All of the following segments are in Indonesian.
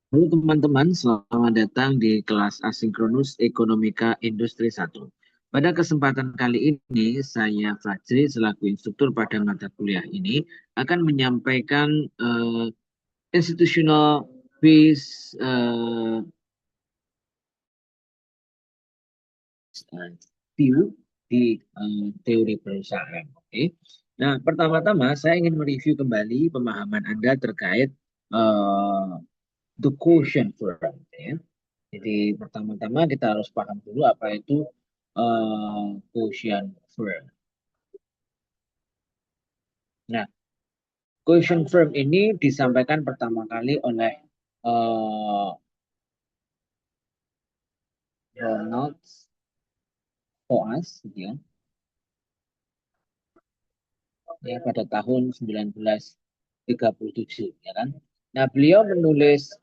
Halo teman-teman, selamat datang di kelas asinkronus Ekonomika Industri 1. Pada kesempatan kali ini, saya Fajri selaku instruktur pada mata kuliah ini akan menyampaikan institutional based view di teori perusahaan. Oke. Nah, pertama-tama saya ingin mereview kembali pemahaman Anda terkait eh, the quotient firm. Ya. Jadi pertama-tama kita harus paham dulu apa itu quotient firm. Nah, quotient firm ini disampaikan pertama kali oleh uh, Ronald Coase, gitu ya, pada tahun 1937, ya kan. Nah, beliau menulis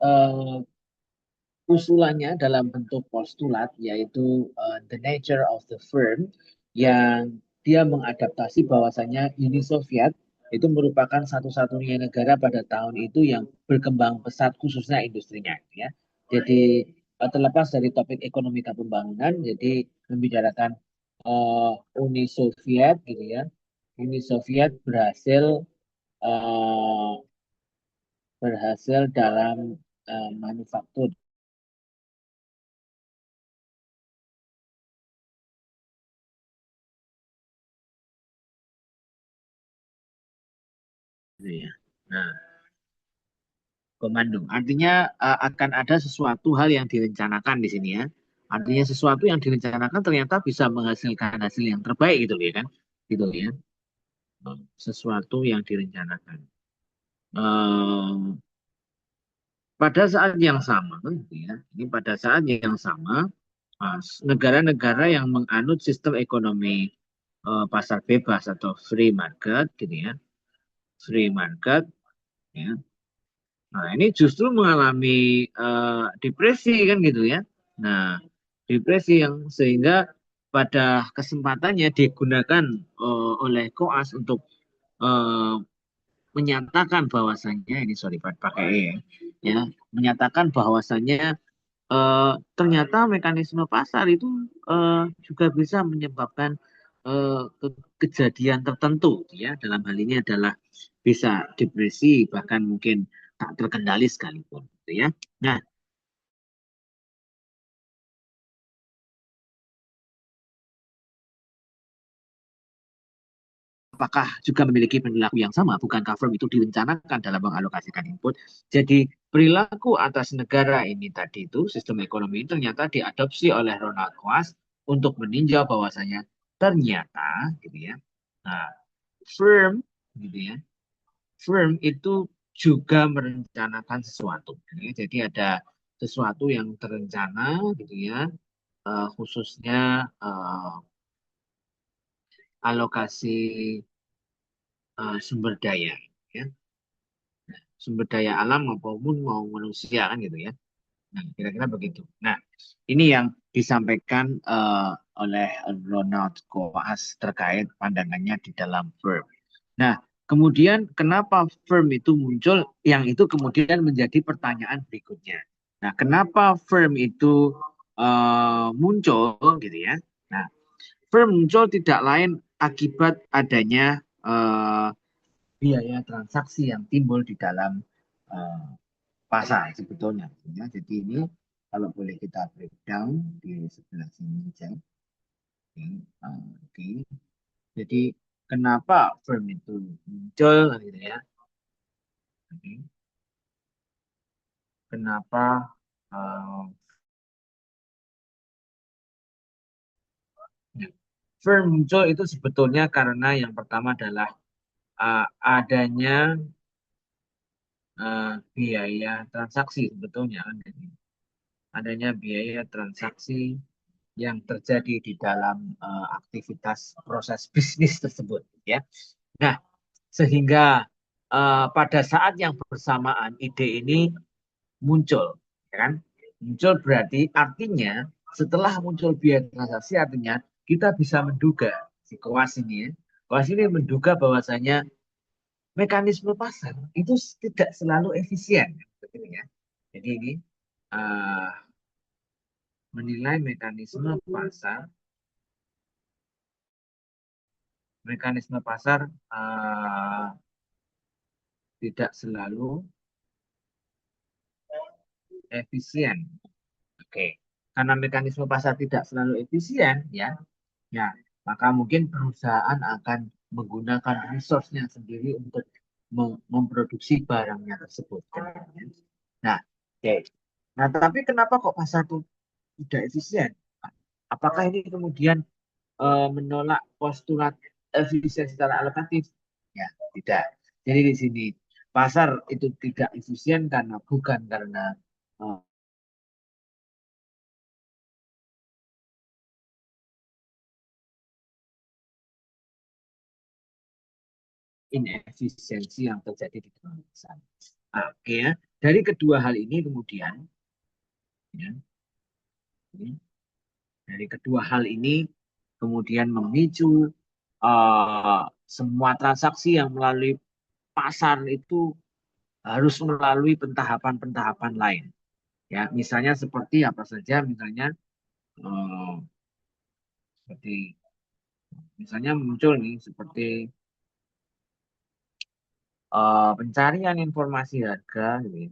usulannya dalam bentuk postulat, yaitu the nature of the firm, yang dia mengadaptasi bahwasanya Uni Soviet itu merupakan satu-satunya negara pada tahun itu yang berkembang pesat khususnya industrinya, ya. Jadi terlepas dari topik ekonomika pembangunan, jadi membicarakan Uni Soviet, gitu ya. Uni Soviet eh, berhasil dalam manufaktur, gitu ya. Nah, komando. Artinya akan ada sesuatu hal yang direncanakan di sini, ya. Artinya sesuatu yang direncanakan ternyata bisa menghasilkan hasil yang terbaik, gitu ya kan. Gitu ya. Sesuatu yang direncanakan. Eh, Pada saat yang sama, gitu ya. Ini pada saat yang sama, negara-negara yang menganut sistem ekonomi pasar bebas atau free market, gitu ya. Free market, ya. Nah, ini justru mengalami depresi kan, gitu ya. Nah, depresi yang sehingga pada kesempatannya digunakan oleh Koas untuk eh, menyatakan bahwasannya, ini sorry pakai E, ya, menyatakan bahwasannya ternyata mekanisme pasar itu juga bisa menyebabkan kejadian tertentu, ya. Dalam hal ini adalah bisa depresi, bahkan mungkin tak terkendali sekalipun, gitu ya. Nah, apakah juga memiliki perilaku yang sama? Bukankah firm itu direncanakan dalam mengalokasikan input? Jadi perilaku atas negara ini tadi itu, sistem ekonomi ini ternyata diadopsi oleh Ronald Coase untuk meninjau bahwasanya ternyata, gitu ya. Nah, firm, gitu ya. Firm itu juga merencanakan sesuatu. Ya. Jadi ada sesuatu yang terencana, gitu ya. Khususnya alokasi sumber daya, ya. Sumber daya alam maupun mau manusia kan, gitu ya. Nah, kira-kira begitu. Nah, ini yang disampaikan oleh Ronald Coase terkait pandangannya di dalam firm. Nah, kemudian kenapa firm itu muncul? Yang itu kemudian menjadi pertanyaan berikutnya. Nah, kenapa firm itu muncul, gitu ya? Nah, firm muncul tidak lain akibat adanya biaya transaksi yang timbul di dalam eh, pasar sebetulnya. Ya. Jadi ini kalau boleh kita breakdown di sebelah sini saja. Oke. Oke. Jadi kenapa firm itu muncul, gitu ya? Oke. Kenapa eh, firm muncul itu sebetulnya karena yang pertama adalah adanya biaya transaksi sebetulnya kan. Jadi, adanya biaya transaksi yang terjadi di dalam aktivitas proses bisnis tersebut, ya. Nah, sehingga pada saat yang bersamaan ide ini muncul, ya kan? Muncul berarti artinya setelah muncul biaya transaksi, artinya kita bisa menduga, si Koas ini, ya. Koas ini menduga bahwasanya mekanisme pasar itu tidak selalu efisien, begitu ya. Jadi ini eh, menilai mekanisme pasar. Mekanisme pasar tidak selalu efisien. Oke, karena mekanisme pasar tidak selalu efisien, ya, ya, maka mungkin perusahaan akan menggunakan resource-nya sendiri untuk memproduksi barangnya tersebut. Nah, oke. Nah, tapi kenapa kok pasar itu tidak efisien? Apakah ini kemudian menolak postulat efisiensi secara alokatif? Ya, tidak. Jadi di sini pasar itu tidak efisien karena bukan karena eh, inefisiensi yang terjadi di dalam pasar. Oke ya. Dari kedua hal ini kemudian, ya, ini, dari kedua hal ini kemudian memicu eh, semua transaksi yang melalui pasar itu harus melalui pentahapan-pentahapan lain. Ya, misalnya seperti apa saja, misalnya eh, seperti misalnya muncul nih seperti pencarian informasi harga, gitu ya.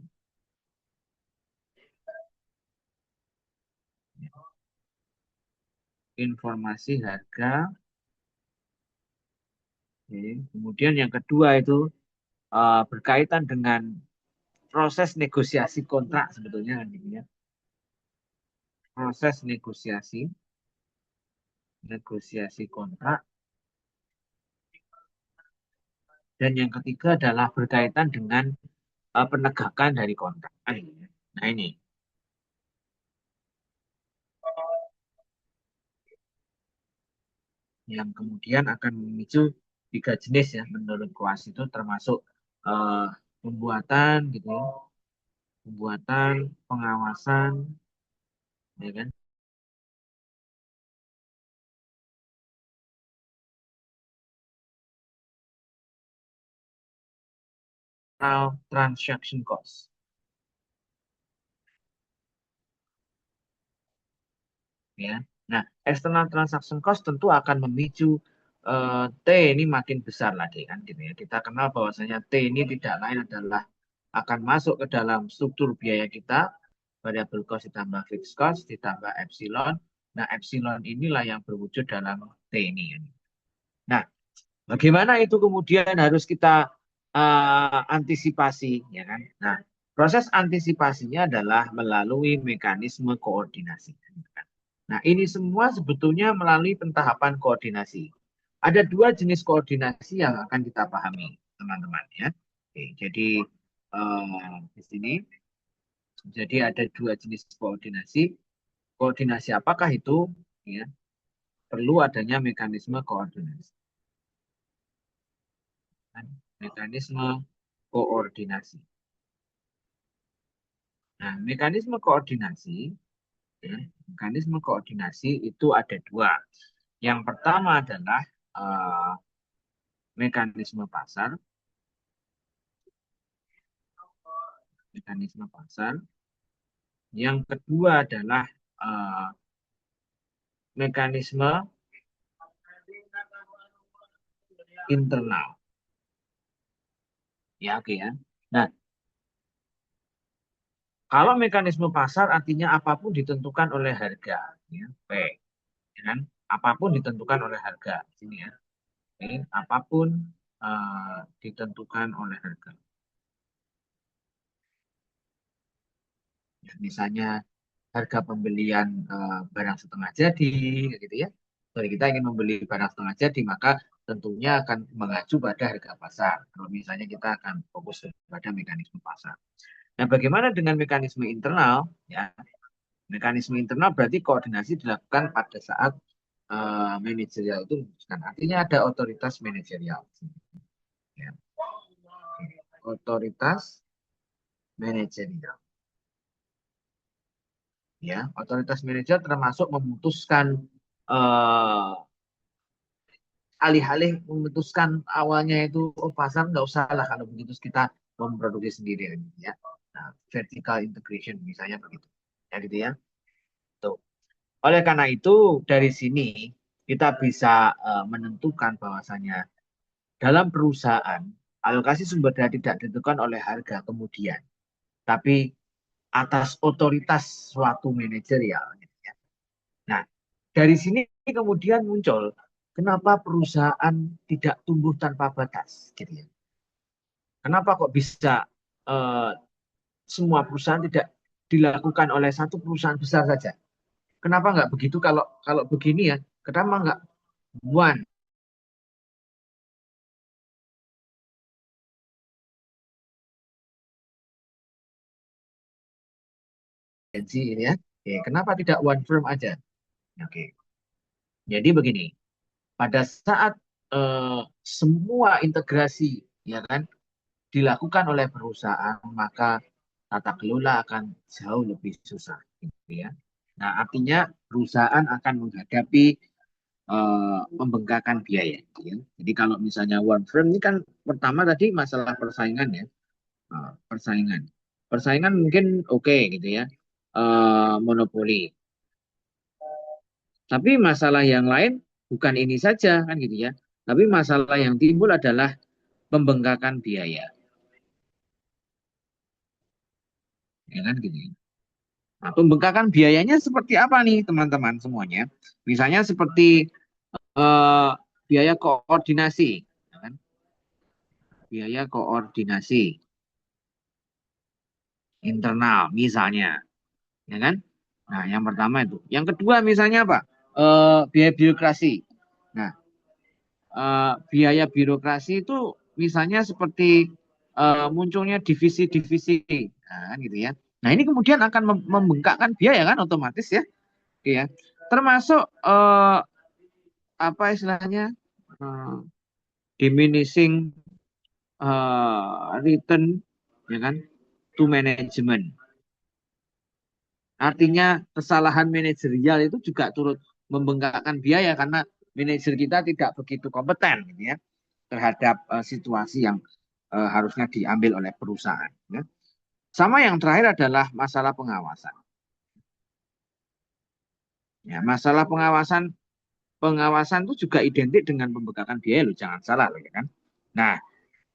Informasi harga. Oke. Kemudian yang kedua itu berkaitan dengan proses negosiasi kontrak sebetulnya kan gitu ya. Proses negosiasi kontrak. Dan yang ketiga adalah berkaitan dengan penegakan dari kontrak. Nah ini yang kemudian akan memicu tiga jenis ya menurut KOAS itu termasuk eh, pembuatan gitu ya, pembuatan, pengawasan, ya kan, atau transaction cost. Ya. Nah, external transaction cost tentu akan memicu T ini makin besar lagi kan gitu ya. Kita kenal bahwasanya T ini tidak lain adalah akan masuk ke dalam struktur biaya kita, variable cost ditambah fixed cost ditambah epsilon. Nah, epsilon inilah yang berwujud dalam T ini. Nah, bagaimana itu kemudian harus kita antisipasi, ya kan? Nah, proses antisipasinya adalah melalui mekanisme koordinasi. Nah, ini semua sebetulnya melalui pentahapan koordinasi. Ada dua jenis koordinasi yang akan kita pahami, teman-teman ya. Oke, jadi di sini jadi ada dua jenis koordinasi. Koordinasi apakah itu? Ya, perlu adanya mekanisme koordinasi. Mekanisme koordinasi. Nah, ya, mekanisme koordinasi itu ada dua. Yang pertama adalah eh, mekanisme pasar, mekanisme pasar. Yang kedua adalah eh, mekanisme internal. Ya, oke ya. Nah, kalau mekanisme pasar artinya apapun ditentukan oleh harga, ya, P, ya kan? Apapun ditentukan oleh harga, sini ya. Oke, apapun ditentukan oleh harga. Ya, misalnya harga pembelian barang setengah jadi, kayak gitu ya. Kalau kita ingin membeli barang setengah jadi, maka tentunya akan mengacu pada harga pasar. Kalau misalnya kita akan fokus pada mekanisme pasar. Nah, bagaimana dengan mekanisme internal? Ya, mekanisme internal berarti koordinasi dilakukan pada saat manajerial itu memutuskan. Artinya ada otoritas manajerial. Ya. Otoritas manajerial. Ya, otoritas manajer termasuk memutuskan eh, alih-alih memutuskan awalnya itu pasar nggak usah lah kalau begitu kita memproduksi sendiri ya. vertical integration misalnya begitu. Ya gitu ya. Tuh. Oleh karena itu dari sini kita bisa menentukan bahwasanya dalam perusahaan alokasi sumber daya tidak ditentukan oleh harga kemudian, tapi atas otoritas suatu manajerial. Gitu ya. Nah, dari sini kemudian muncul kenapa perusahaan tidak tumbuh tanpa batas, gitu ya. Kenapa kok bisa eh, semua perusahaan tidak dilakukan oleh satu perusahaan besar saja? Kenapa nggak begitu? Kalau kalau begini ya, kenapa nggak one agency ini ya? Oke, kenapa tidak one firm aja? Oke, jadi begini. Pada saat eh, semua integrasi ya kan dilakukan oleh perusahaan, maka tata kelola akan jauh lebih susah, gitu ya. Nah, artinya perusahaan akan menghadapi pembengkakan biaya, gitu ya. Jadi kalau misalnya one firm ini kan pertama tadi masalah persaingan ya. Persaingan. Persaingan mungkin oke gitu ya. Monopoli. Tapi masalah yang lain bukan ini saja kan gitu ya. Tapi masalah yang timbul adalah pembengkakan biaya, ya kan gitu ya. Nah, pembengkakan biayanya seperti apa nih teman-teman semuanya? Misalnya seperti eh, biaya koordinasi, ya kan? Biaya koordinasi internal misalnya, ya kan? Nah, yang pertama itu. Yang kedua misalnya apa? Biaya birokrasi. Nah, biaya birokrasi itu misalnya seperti munculnya divisi-divisi, nah, kan gitu ya. Nah, ini kemudian akan membengkakkan biaya kan otomatis ya, oke ya. Termasuk apa istilahnya eh, diminishing return, ya kan, to management. Artinya kesalahan manajerial itu juga turut membengkakkan biaya karena manajer kita tidak begitu kompeten gitu ya terhadap situasi yang harusnya diambil oleh perusahaan. Ya. Sama yang terakhir adalah masalah pengawasan. Ya, masalah pengawasan pengawasan itu juga identik dengan pembengkakan biaya loh, jangan salah loh ya kan. Nah,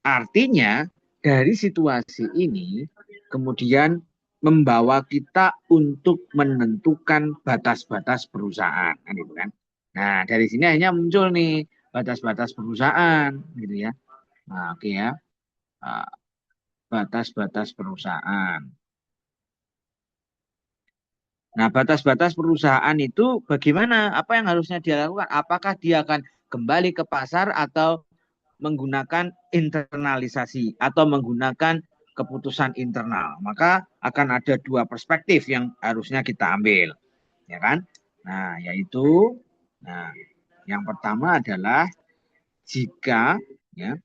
artinya dari situasi ini kemudian membawa kita untuk menentukan batas-batas perusahaan kan itu kan. Nah, dari sini akhirnya muncul nih batas-batas perusahaan gitu ya. Nah, oke ya. Ah, batas-batas perusahaan. Nah, batas-batas perusahaan itu bagaimana? Apa yang harusnya dia lakukan? Apakah dia akan kembali ke pasar atau menggunakan internalisasi atau menggunakan keputusan internal? Maka akan ada dua perspektif yang harusnya kita ambil, ya kan? Nah, yaitu nah, yang pertama adalah jika ya,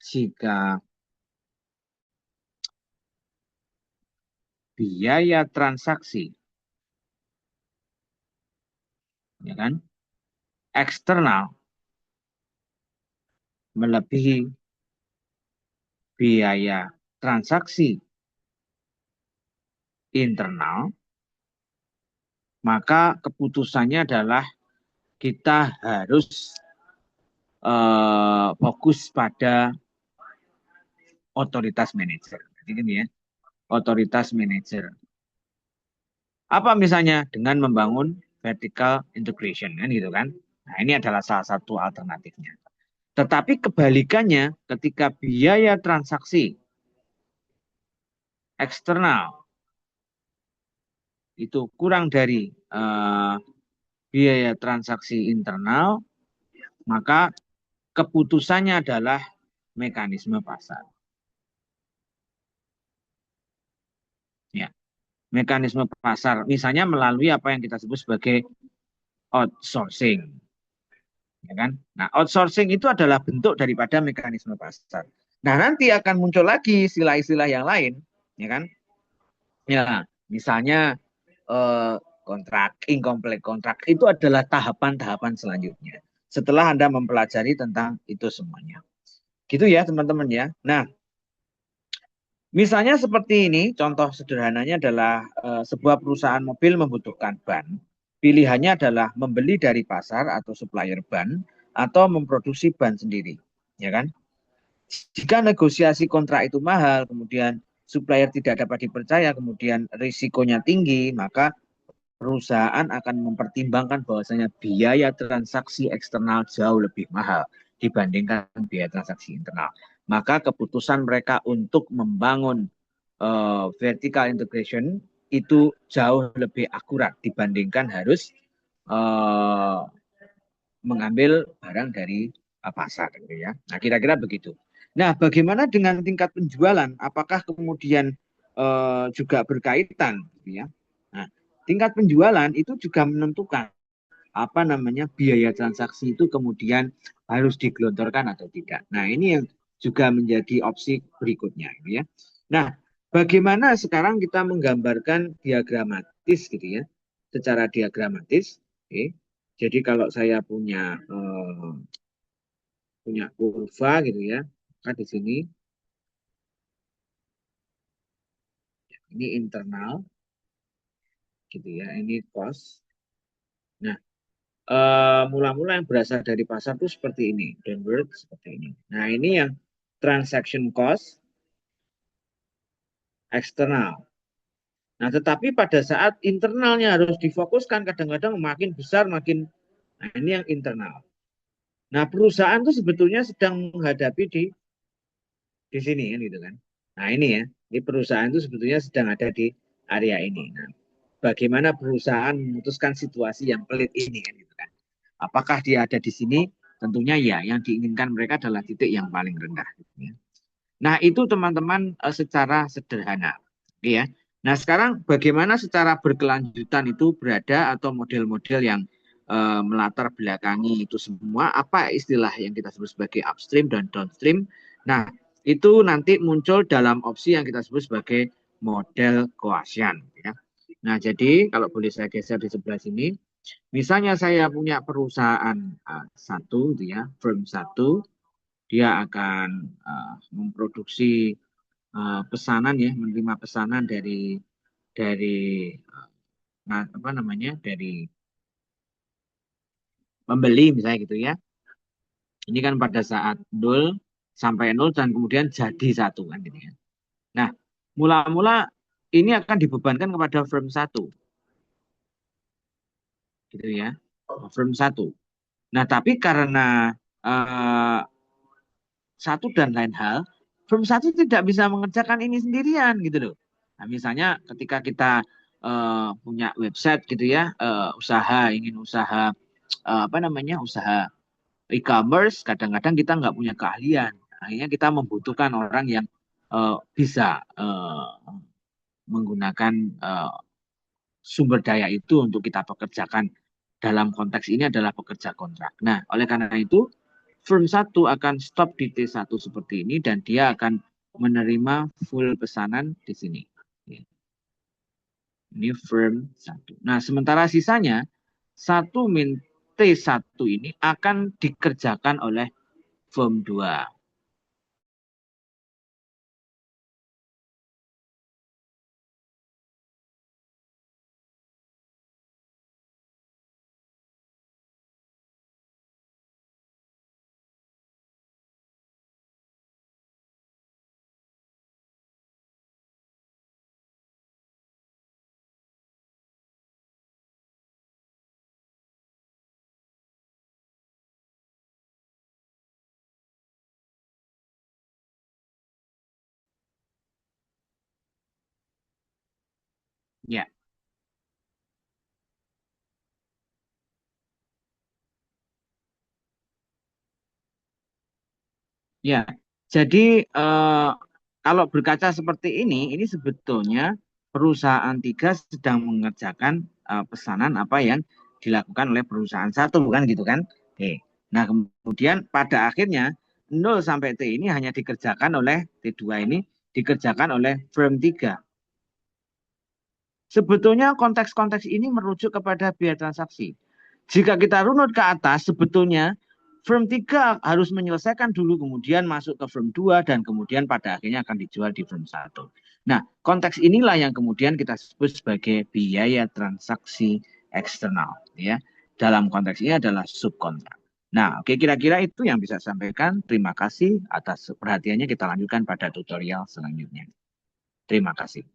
jika biaya transaksi ya kan eksternal melebihi biaya transaksi internal, maka keputusannya adalah kita harus fokus pada otoritas manajer. Jadi ya, otoritas manajer. Apa misalnya dengan membangun vertical integration kan gitu kan. Nah, ini adalah salah satu alternatifnya. Tetapi kebalikannya ketika biaya transaksi eksternal itu kurang dari biaya transaksi internal, maka keputusannya adalah mekanisme pasar. Ya, mekanisme pasar, misalnya melalui apa yang kita sebut sebagai outsourcing, ya kan? Nah, outsourcing itu adalah bentuk daripada mekanisme pasar. Nah, nanti akan muncul lagi istilah-istilah yang lain, ya kan? Ya, misalnya eh, kontrak, incomplete kontrak itu adalah tahapan-tahapan selanjutnya. Setelah Anda mempelajari tentang itu semuanya. Gitu ya, teman-teman ya. Nah, Misalnya seperti ini, contoh sederhananya adalah sebuah perusahaan mobil membutuhkan ban. Pilihannya adalah membeli dari pasar atau supplier ban atau memproduksi ban sendiri, ya kan? Jika negosiasi kontrak itu mahal, kemudian supplier tidak dapat dipercaya, kemudian risikonya tinggi, maka perusahaan akan mempertimbangkan bahwasanya biaya transaksi eksternal jauh lebih mahal dibandingkan biaya transaksi internal. Maka keputusan mereka untuk membangun vertical integration itu jauh lebih akurat dibandingkan harus uh, mengambil barang dari pasar, gitu ya. Nah, kira-kira begitu. Nah, bagaimana dengan tingkat penjualan? Apakah kemudian juga berkaitan, gitu ya? Nah, tingkat penjualan itu juga menentukan apa namanya biaya transaksi itu kemudian harus digelontorkan atau tidak. Nah, ini yang juga menjadi opsi berikutnya, gitu ya. Nah, bagaimana sekarang kita menggambarkan diagramatis, gitu ya, secara diagramatis. Oke. Jadi kalau saya punya kurva gitu ya, maka di sini ini internal gitu ya, ini cost. Nah, mula-mula yang berasal dari pasar itu seperti ini, downward seperti ini. Nah, ini yang transaction cost eksternal. Nah, tetapi pada saat internalnya harus difokuskan, kadang-kadang makin besar, nah ini yang internal. Nah, perusahaan itu sebetulnya sedang menghadapi di sini kan gitu kan. Nah, ini ya, di perusahaan itu sebetulnya sedang ada di area ini. Nah, bagaimana perusahaan memutuskan situasi yang pelit ini kan gitu kan. Apakah dia ada di sini? Tentunya ya, yang diinginkan mereka adalah titik yang paling rendah gitu ya. Nah, itu teman-teman secara sederhana. Oke ya. Nah, sekarang bagaimana secara berkelanjutan itu berada atau model-model yang melatar belakangi itu semua, apa istilah yang kita sebut sebagai upstream dan downstream. Nah, itu nanti muncul dalam opsi yang kita sebut sebagai model Gaussian ya. Nah, jadi kalau boleh saya geser di sebelah sini, misalnya saya punya perusahaan satu, gitu ya, firm satu, dia akan memproduksi pesanan ya, menerima pesanan dari apa namanya, dari pembeli misalnya gitu ya. Ini kan pada saat 0 sampai 0 dan kemudian jadi satu kan gitu ya. Nah, mula-mula ini akan dibebankan kepada firm satu gitu ya, firm satu. Nah, tapi karena uh, satu dan lain hal, firm satu tidak bisa mengerjakan ini sendirian gitu loh. Nah, misalnya ketika kita punya website gitu ya, ingin usaha apa namanya, usaha e-commerce, kadang-kadang kita nggak punya keahlian. Akhirnya kita membutuhkan orang yang bisa menggunakan sumber daya itu untuk kita pekerjakan. Dalam konteks ini adalah pekerja kontrak. Nah, oleh karena itu, firm satu akan stop di T1 seperti ini dan dia akan menerima full pesanan di sini. Ini firm satu. Nah, sementara sisanya 1 min T1 ini akan dikerjakan oleh firm 2. Ya, ya. Jadi kalau berkaca seperti ini sebetulnya perusahaan tiga sedang mengerjakan pesanan apa yang dilakukan oleh perusahaan satu, bukan gitu kan? Oke. Nah, kemudian pada akhirnya 0 sampai T ini hanya dikerjakan oleh T2 ini dikerjakan oleh firm 3. Sebetulnya konteks-konteks ini merujuk kepada biaya transaksi. Jika kita runut ke atas, sebetulnya Firm 3 harus menyelesaikan dulu, kemudian masuk ke firm 2, dan kemudian pada akhirnya akan dijual di firm 1. Nah, konteks inilah yang kemudian kita sebut sebagai biaya transaksi eksternal. Ya. Dalam konteks ini adalah subkontrak. Nah, oke, kira-kira itu yang bisa saya sampaikan. Terima kasih atas perhatiannya. Kita lanjutkan pada tutorial selanjutnya. Terima kasih.